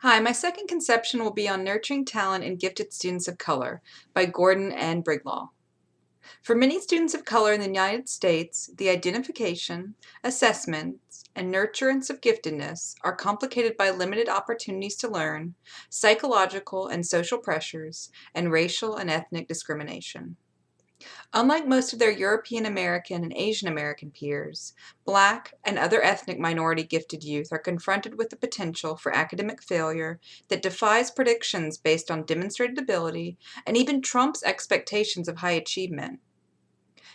Hi, my second conception will be on Nurturing Talent in Gifted Students of Color by Gordon and Bridglall. For many students of color in the United States, the identification, assessments, and nurturance of giftedness are complicated by limited opportunities to learn, psychological and social pressures, and racial and ethnic discrimination. Unlike most of their European American and Asian American peers, Black and other ethnic minority gifted youth are confronted with the potential for academic failure that defies predictions based on demonstrated ability and even trumps expectations of high achievement.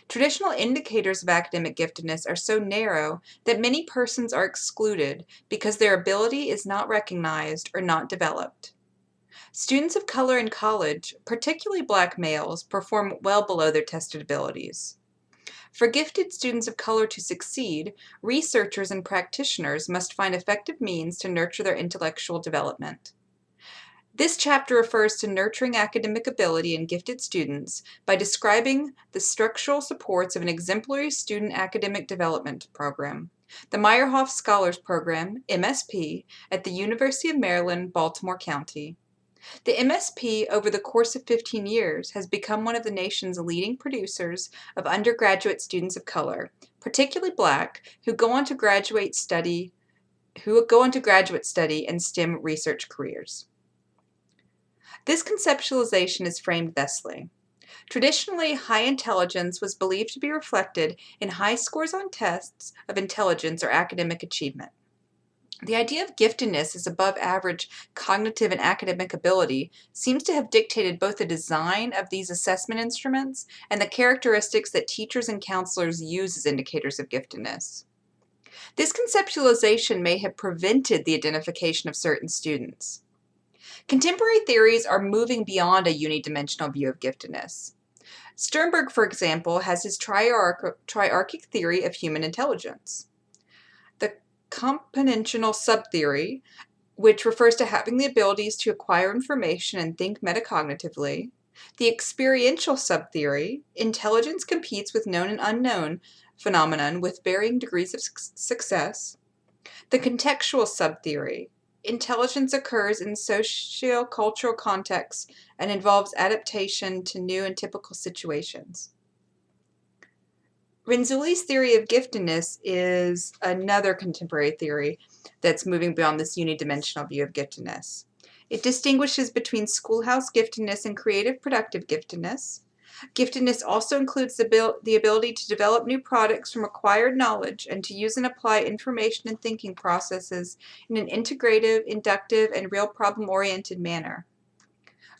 Traditional indicators of academic giftedness are so narrow that many persons are excluded because their ability is not recognized or not developed. Students of color in college, particularly Black males, perform well below their tested abilities. For gifted students of color to succeed, researchers and practitioners must find effective means to nurture their intellectual development. This chapter refers to nurturing academic ability in gifted students by describing the structural supports of an exemplary student academic development program, the Meyerhoff Scholars Program, MSP, at the University of Maryland, Baltimore County. The MSP, over the course of 15 years, has become one of the nation's leading producers of undergraduate students of color, particularly Black, who go on to graduate study in STEM research careers. This conceptualization is framed thusly. Traditionally, high intelligence was believed to be reflected in high scores on tests of intelligence or academic achievement. The idea of giftedness as above average cognitive and academic ability seems to have dictated both the design of these assessment instruments and the characteristics that teachers and counselors use as indicators of giftedness. This conceptualization may have prevented the identification of certain students. Contemporary theories are moving beyond a unidimensional view of giftedness. Sternberg, for example, has his triarchic theory of human intelligence. The componential subtheory, which refers to having the abilities to acquire information and think metacognitively. The experiential subtheory, intelligence competes with known and unknown phenomenon with varying degrees of success. The contextual subtheory, intelligence occurs in socio-cultural contexts and involves adaptation to new and typical situations. Renzulli's theory of giftedness is another contemporary theory that's moving beyond this unidimensional view of giftedness. It distinguishes between schoolhouse giftedness and creative productive giftedness. Giftedness also includes the ability to develop new products from acquired knowledge and to use and apply information and thinking processes in an integrative, inductive, and real problem-oriented manner.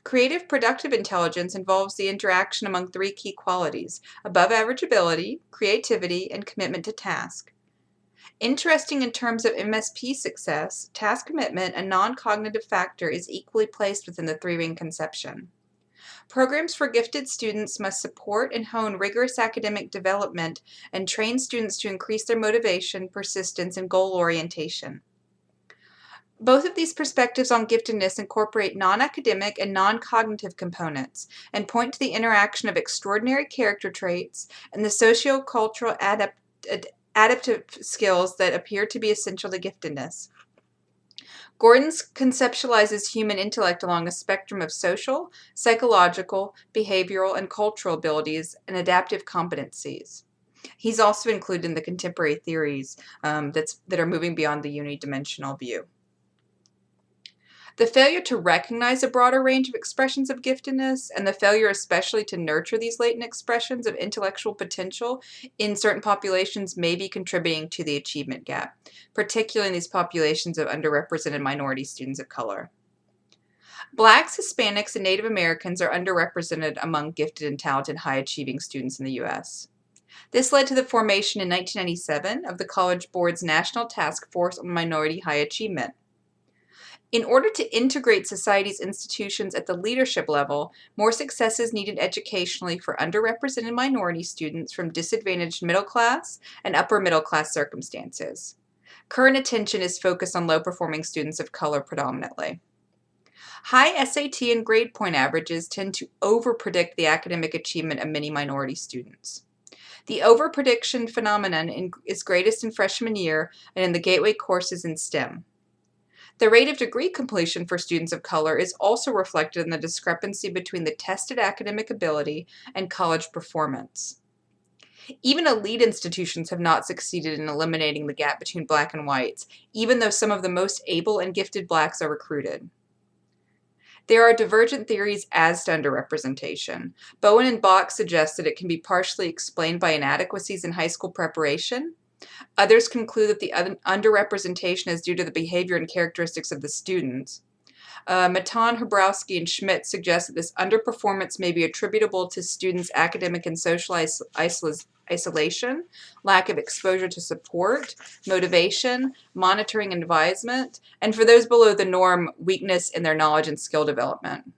Creative productive intelligence involves the interaction among three key qualities: above average ability, creativity, and commitment to task. Interesting in terms of MSP success, task commitment, a non-cognitive factor, is equally placed within the three-ring conception. Programs for gifted students must support and hone rigorous academic development and train students to increase their motivation, persistence, and goal orientation. Both of these perspectives on giftedness incorporate non-academic and non-cognitive components and point to the interaction of extraordinary character traits and the socio-cultural adaptive skills that appear to be essential to giftedness. Gordon conceptualizes human intellect along a spectrum of social, psychological, behavioral, and cultural abilities and adaptive competencies. He's also included in the contemporary theories that are moving beyond the unidimensional view. The failure to recognize a broader range of expressions of giftedness, and the failure especially to nurture these latent expressions of intellectual potential in certain populations, may be contributing to the achievement gap, particularly in these populations of underrepresented minority students of color. Blacks, Hispanics, and Native Americans are underrepresented among gifted and talented high-achieving students in the U.S. This led to the formation in 1997 of the College Board's National Task Force on Minority High Achievement. In order to integrate society's institutions at the leadership level, more success is needed educationally for underrepresented minority students from disadvantaged middle class and upper middle class circumstances. Current attention is focused on low-performing students of color predominantly. High SAT and grade point averages tend to overpredict the academic achievement of many minority students. The overprediction phenomenon is greatest in freshman year and in the gateway courses in STEM. The rate of degree completion for students of color is also reflected in the discrepancy between the tested academic ability and college performance. Even elite institutions have not succeeded in eliminating the gap between black and whites, even though some of the most able and gifted blacks are recruited. There are divergent theories as to underrepresentation. Bowen and Bach suggest that it can be partially explained by inadequacies in high school preparation. Others conclude that the underrepresentation is due to the behavior and characteristics of the students. Matan, Hrabowski, and Schmidt suggest that this underperformance may be attributable to students' academic and social isolation, lack of exposure to support, motivation, monitoring and advisement, and for those below the norm, weakness in their knowledge and skill development.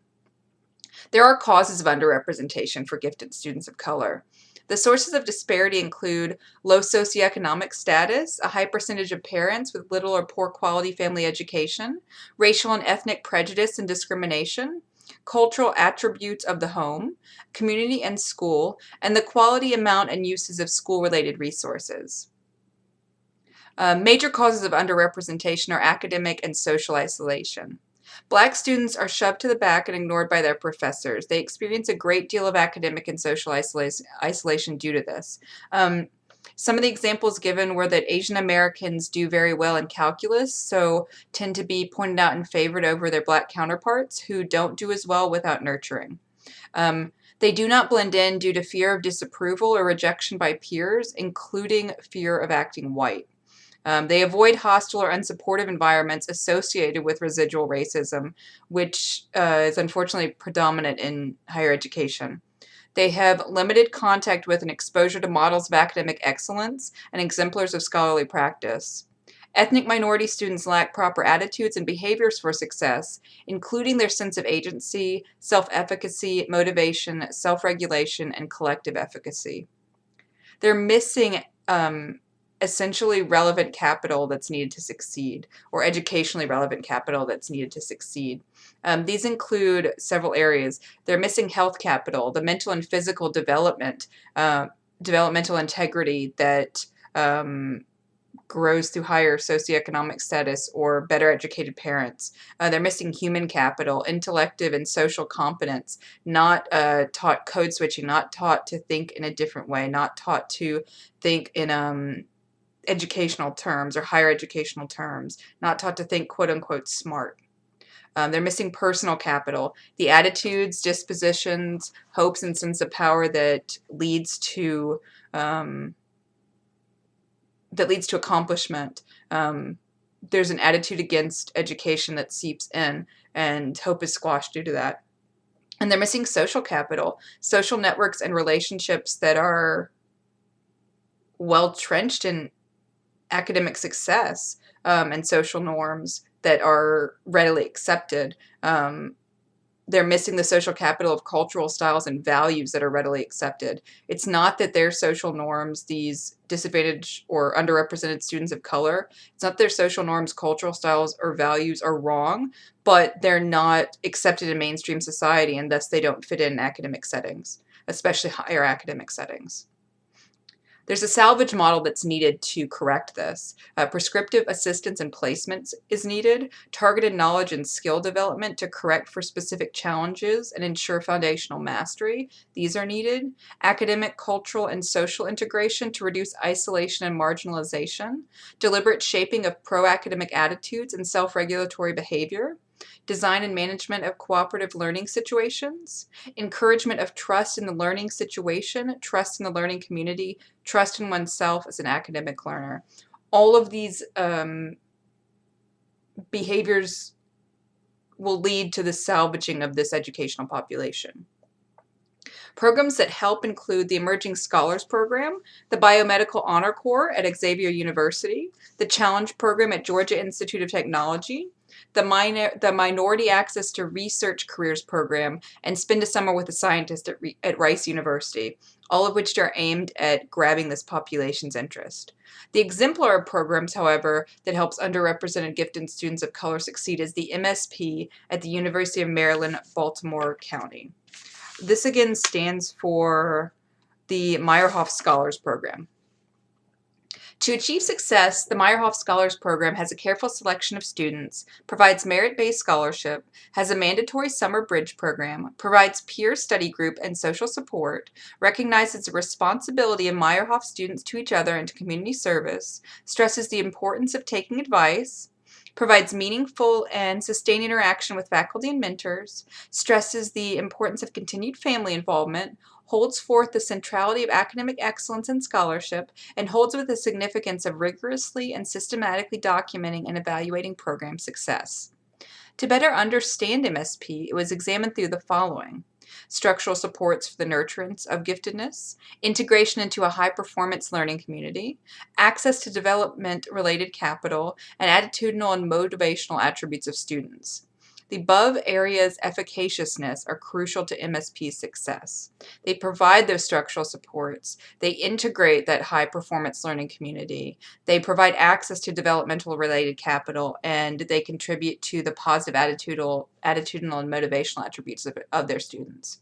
There are causes of underrepresentation for gifted students of color. The sources of disparity include low socioeconomic status, a high percentage of parents with little or poor quality family education, racial and ethnic prejudice and discrimination, cultural attributes of the home, community and school, and the quality, amount, and uses of school-related resources. Major causes of underrepresentation are academic and social isolation. Black students are shoved to the back and ignored by their professors. They experience a great deal of academic and social isolation due to this. Some of the examples given were that Asian Americans do very well in calculus, so tend to be pointed out and favored over their black counterparts who don't do as well without nurturing. They do not blend in due to fear of disapproval or rejection by peers, including fear of acting white. They avoid hostile or unsupportive environments associated with residual racism, which is unfortunately predominant in higher education. They have limited contact with and exposure to models of academic excellence and exemplars of scholarly practice. Ethnic minority students lack proper attitudes and behaviors for success, including their sense of agency, self-efficacy, motivation, self-regulation, and collective efficacy. They're missing essentially relevant capital that's needed to succeed, or educationally relevant capital that's needed to succeed. These include several areas. They're missing health capital, the mental and physical development, developmental integrity that grows through higher socioeconomic status or better educated parents. They're missing human capital, intellective and social competence, not taught code switching, not taught to think in a different way, not taught to think in educational terms or higher educational terms, not taught to think quote-unquote smart. They're missing personal capital, the attitudes, dispositions, hopes, and sense of power that leads to accomplishment. There's an attitude against education that seeps in, and hope is squashed due to that. And they're missing social capital, social networks and relationships that are well trenched in academic success and social norms that are readily accepted. They're missing the social capital of cultural styles and values that are readily accepted. It's not that their social norms, these disadvantaged or underrepresented students of color, it's not their social norms, cultural styles, or values are wrong, but they're not accepted in mainstream society, and thus they don't fit in academic settings, especially higher academic settings. There's a salvage model that's needed to correct this. Prescriptive assistance and placements is needed, targeted knowledge and skill development to correct for specific challenges and ensure foundational mastery. These are needed. Academic, cultural, and social integration to reduce isolation and marginalization. Deliberate shaping of pro-academic attitudes and self-regulatory behavior. Design and management of cooperative learning situations, encouragement of trust in the learning situation, trust in the learning community, trust in oneself as an academic learner. All of these behaviors will lead to the salvaging of this educational population. Programs that help include the Emerging Scholars Program, the Biomedical Honor Corps at Xavier University, the Challenge Program at Georgia Institute of Technology, the Minority Access to Research Careers Program, and Spend a Summer with a Scientist at Rice University, all of which are aimed at grabbing this population's interest. The exemplar of programs, however, that helps underrepresented gifted students of color succeed is the MSP at the University of Maryland, Baltimore County. This again stands for the Meyerhoff Scholars Program. To achieve success, the Meyerhoff Scholars Program has a careful selection of students, provides merit-based scholarship, has a mandatory summer bridge program, provides peer study group and social support, recognizes the responsibility of Meyerhoff students to each other and to community service, stresses the importance of taking advice, provides meaningful and sustained interaction with faculty and mentors, stresses the importance of continued family involvement, holds forth the centrality of academic excellence and scholarship, and holds with the significance of rigorously and systematically documenting and evaluating program success. To better understand MSP, it was examined through the following: structural supports for the nurturance of giftedness, integration into a high-performance learning community, access to development-related capital, and attitudinal and motivational attributes of students. The above areas' efficaciousness are crucial to MSP's success. They provide those structural supports, they integrate that high-performance learning community, they provide access to developmental related capital, and they contribute to the positive attitudinal and motivational attributes of their students.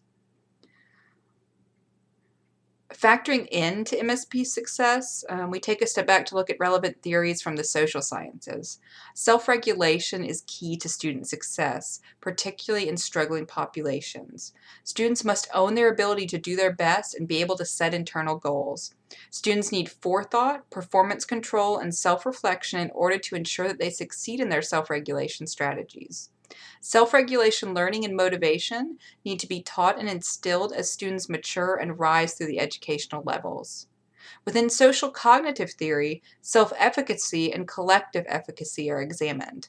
Factoring into MSP success, we take a step back to look at relevant theories from the social sciences. Self-regulation is key to student success, particularly in struggling populations. Students must own their ability to do their best and be able to set internal goals. Students need forethought, performance control, and self-reflection in order to ensure that they succeed in their self-regulation strategies. Self-regulation learning and motivation need to be taught and instilled as students mature and rise through the educational levels. Within social cognitive theory, self-efficacy and collective efficacy are examined.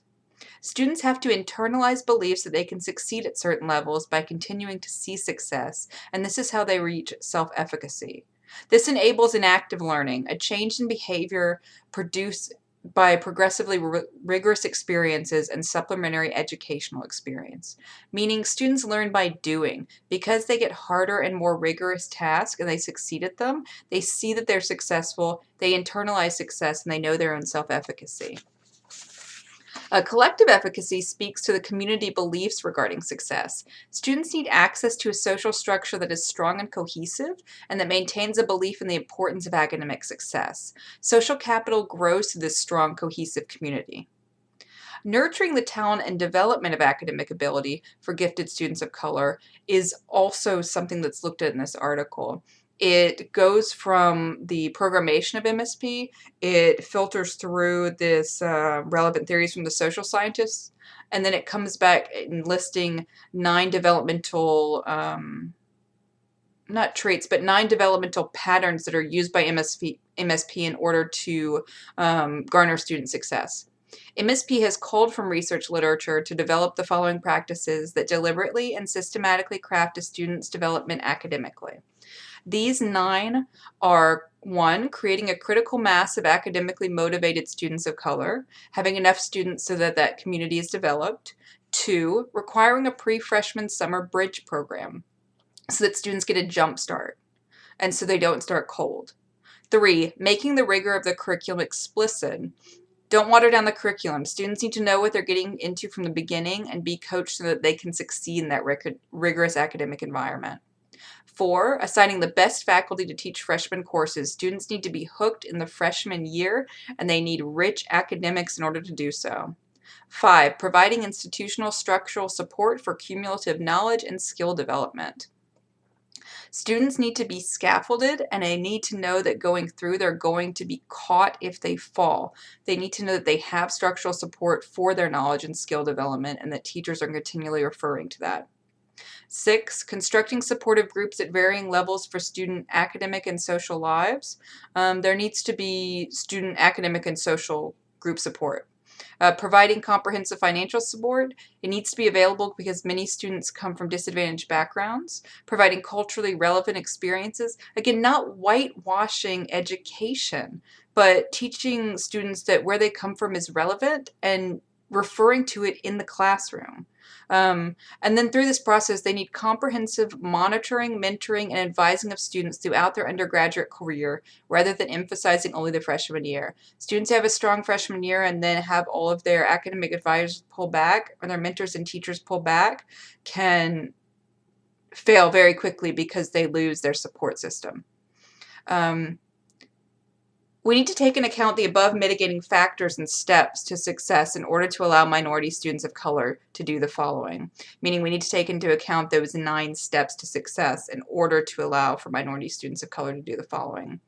Students have to internalize beliefs that they can succeed at certain levels by continuing to see success, and this is how they reach self-efficacy. This enables inactive learning, a change in behavior produced by progressively rigorous experiences and supplementary educational experience, meaning students learn by doing. Because they get harder and more rigorous tasks and they succeed at them, they see that they're successful, they internalize success, and they know their own self-efficacy. Collective efficacy speaks to the community beliefs regarding success. Students need access to a social structure that is strong and cohesive and that maintains a belief in the importance of academic success. Social capital grows through this strong, cohesive community. Nurturing the talent and development of academic ability for gifted students of color is also something that's looked at in this article. It goes from the programmation of MSP, it filters through this relevant theories from the social scientists, and then it comes back in listing 9 developmental, not traits, but 9 developmental patterns that are used by MSP in order to garner student success. MSP has called from research literature to develop the following practices that deliberately and systematically craft a student's development academically. These 9 are: 1, creating a critical mass of academically motivated students of color, having enough students so that that community is developed. 2, requiring a pre-freshman summer bridge program so that students get a jump start and so they don't start cold. 3, making the rigor of the curriculum explicit. Don't water down the curriculum. Students need to know what they're getting into from the beginning and be coached so that they can succeed in that rigorous academic environment. 4, assigning the best faculty to teach freshman courses. Students need to be hooked in the freshman year, and they need rich academics in order to do so. 5, providing institutional structural support for cumulative knowledge and skill development. Students need to be scaffolded, and they need to know that going through, they're going to be caught if they fall. They need to know that they have structural support for their knowledge and skill development, and that teachers are continually referring to that. 6, constructing supportive groups at varying levels for student academic and social lives. There needs to be student academic and social group support. Providing comprehensive financial support. It needs to be available because many students come from disadvantaged backgrounds. Providing culturally relevant experiences. Again, not whitewashing education, but teaching students that where they come from is relevant and referring to it in the classroom. And then through this process, they need comprehensive monitoring, mentoring, and advising of students throughout their undergraduate career rather than emphasizing only the freshman year. Students have a strong freshman year and then have all of their academic advisors pull back or their mentors and teachers pull back can fail very quickly because they lose their support system. We need to take into account the above mitigating factors and steps to success in order to allow minority students of color to do the following. Meaning we need to take into account those 9 steps to success in order to allow for minority students of color to do the following.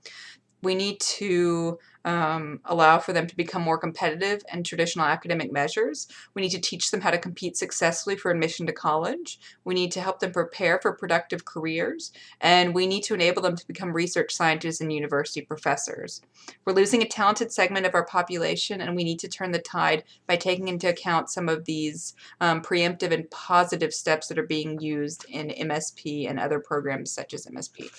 We need to allow for them to become more competitive in traditional academic measures. We need to teach them how to compete successfully for admission to college. We need to help them prepare for productive careers. And we need to enable them to become research scientists and university professors. We're losing a talented segment of our population, and we need to turn the tide by taking into account some of these preemptive and positive steps that are being used in MSP and other programs such as MSP.